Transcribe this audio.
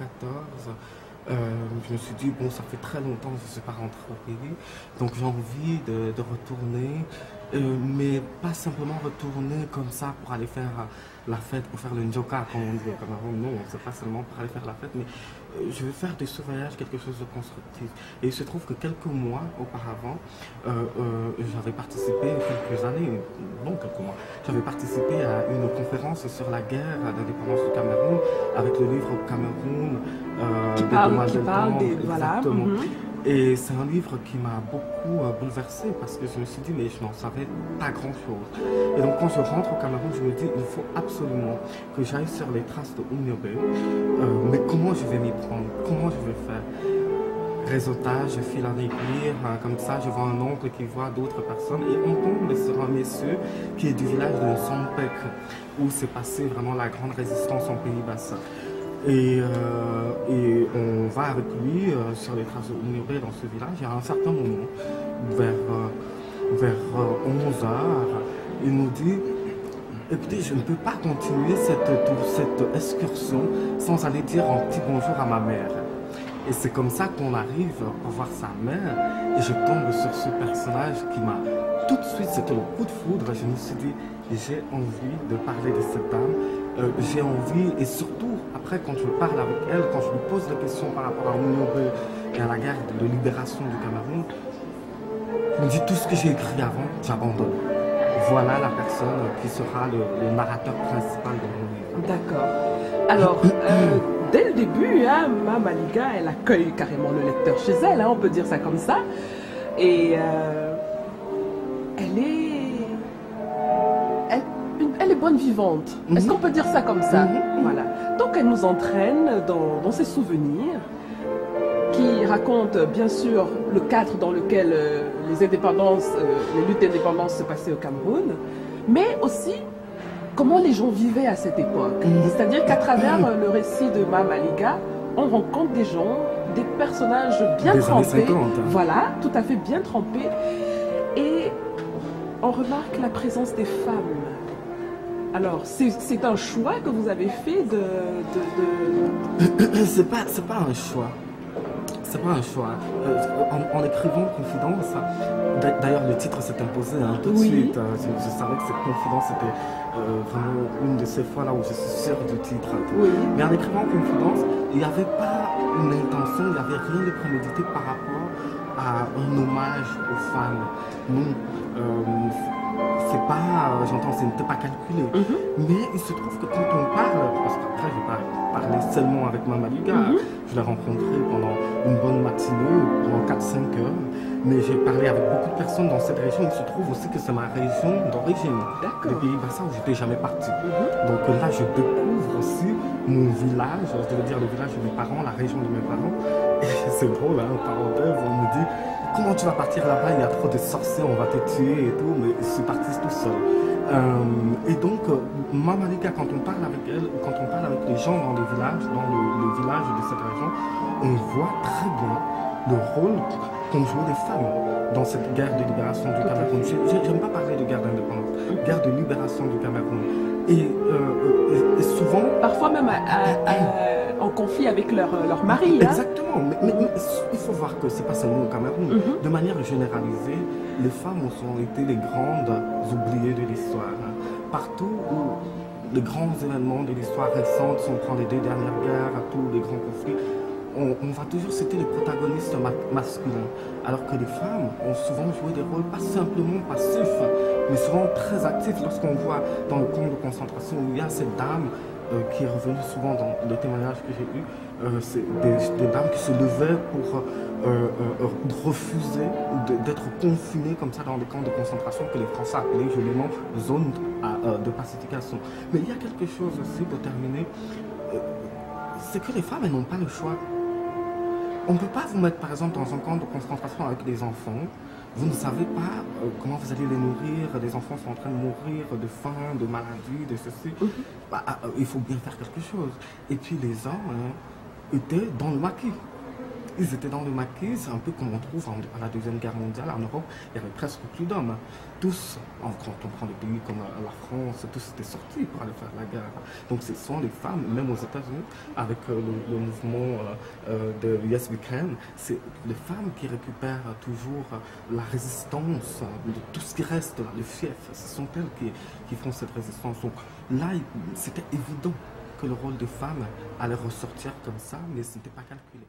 2014, je me suis dit, bon, ça fait très longtemps que je ne suis pas rentré au pays, donc j'ai envie de retourner, mais pas simplement retourner comme ça pour aller faire la fête, pour faire le njoka, comme on dit au Cameroun. Non, c'est pas seulement pour aller faire la fête, mais je veux faire de ce voyage quelque chose de constructif. Et il se trouve que quelques mois auparavant, j'avais participé, quelques années, non quelques mois, j'avais participé à une conférence sur la guerre d'indépendance du Cameroun, avec le livre Cameroun, qui parle des... Voilà. Exactement. Et c'est un livre qui m'a beaucoup bouleversé parce que je me suis dit, mais je n'en savais pas grand-chose. Et donc quand je rentre au Cameroun, je me dis, il faut absolument que j'aille sur les traces de Oumyobé. Mais comment je vais m'y prendre? Comment je vais faire? Réseautage, je file en aiguille, comme ça, je vois un oncle qui voit d'autres personnes et on tombe sur un monsieur qui est du village de Sompek, où s'est passée vraiment la grande résistance en Pays Bassin. Et on va avec lui sur les traces de Oumyobé dans ce village. Et à un certain moment, vers 11 heures, il nous dit, écoutez, je ne peux pas continuer cette excursion sans aller dire un petit bonjour à ma mère. Et c'est comme ça qu'on arrive à voir sa mère. Et je tombe sur ce personnage qui m'a tout de suite, c'était le coup de foudre. Je me suis dit, j'ai envie de parler de cette dame. J'ai envie, et surtout, après, quand je parle avec elle, quand je lui pose des questions par rapport à Oumyobé et à la guerre de libération du Cameroun, je me dis tout ce que j'ai écrit avant, j'abandonne. Voilà la personne qui sera le narrateur principal de mon livre. D'accord. Alors, dès le début, hein, Mame Maliga, elle accueille carrément le lecteur chez elle, hein, on peut dire ça comme ça. Et elle est bonne vivante. Est-ce qu'on peut dire ça comme ça? Voilà. Donc elle nous entraîne dans ses souvenirs qui racontent bien sûr le cadre dans lequel les luttes d'indépendance se passaient au Cameroun, mais aussi comment les gens vivaient à cette époque. C'est-à-dire qu'à travers le récit de Mame Maliga, on rencontre des gens, des personnages bien trempés, voilà, tout à fait bien trempés, et on remarque la présence des femmes. Alors, c'est un choix que vous avez fait C'est pas un choix. C'est pas un choix. En écrivant Confidence, d'ailleurs le titre s'est imposé tout de suite. Je savais que cette Confidence était vraiment une de ces fois là où je suis sûr du titre. Mais en écrivant Confidence, il n'y avait pas une intention, il n'y avait rien de prémédité par rapport à un hommage aux femmes. Non. C'est pas, j'entends, ce n'était pas calculé. Mais il se trouve que quand on parle, parce qu'après je n'ai pas parlé seulement avec Mame Maliga, je l'ai rencontrée pendant une bonne matinée, pendant 4-5 heures, mais j'ai parlé avec beaucoup de personnes dans cette région. Il se trouve aussi que c'est ma région d'origine, le Pays Bassin où je n'étais jamais parti. Donc là, je découvre aussi mon village, je veux dire le village de mes parents, la région de mes parents. Et c'est drôle, hein, parenthèse, on me dit, comment tu vas partir là-bas, il y a trop de sorciers, on va te tuer et tout, mais je suis parti tout seul. Et donc, Mame Maliga, quand on parle avec elle, quand on parle avec les gens dans les villages, dans le village de cette région, on voit très bien le rôle qu'ont joué les femmes dans cette guerre de libération du Cameroun. J'aime pas parler de guerre d'indépendance, guerre de libération du Cameroun. Et souvent... Parfois même en conflit avec leur mari. Exactement, mais il faut voir que c'est pas seulement au Cameroun. De manière généralisée, les femmes ont été les grandes oubliées de l'histoire. Partout où les grands événements de l'histoire récente, si on prend les 2 dernières guerres, tous les grands conflits, on va toujours citer les protagonistes masculins, alors que les femmes ont souvent joué des rôles pas simplement passifs, mais souvent très actifs. Lorsqu'on voit dans le camp de concentration où il y a cette dame qui est revenue souvent dans les témoignages que j'ai eus, c'est des dames qui se levaient pour refuser d'être confinées comme ça dans les camps de concentration que les Français appelaient joliment zone de pacification. Mais il y a quelque chose aussi, pour terminer, c'est que les femmes, elles n'ont pas le choix. On ne peut pas vous mettre par exemple dans un camp de concentration avec des enfants. Vous ne savez pas comment vous allez les nourrir. Les enfants sont en train de mourir de faim, de maladie, de ceci. Il faut bien faire quelque chose. Et puis les hommes étaient dans le maquis. ils étaient dans le maquis, c'est un peu comme on trouve à la Deuxième Guerre mondiale en Europe, il n'y avait presque plus d'hommes. Tous, quand on prend des pays comme la France, tous étaient sortis pour aller faire la guerre. Donc ce sont les femmes, même aux États-Unis, avec le mouvement de Yes We Can, c'est les femmes qui récupèrent toujours la résistance de tout ce qui reste, le fief. Ce sont elles qui font cette résistance. Donc là, c'était évident que le rôle de femme allait ressortir comme ça, mais ce n'était pas calculé.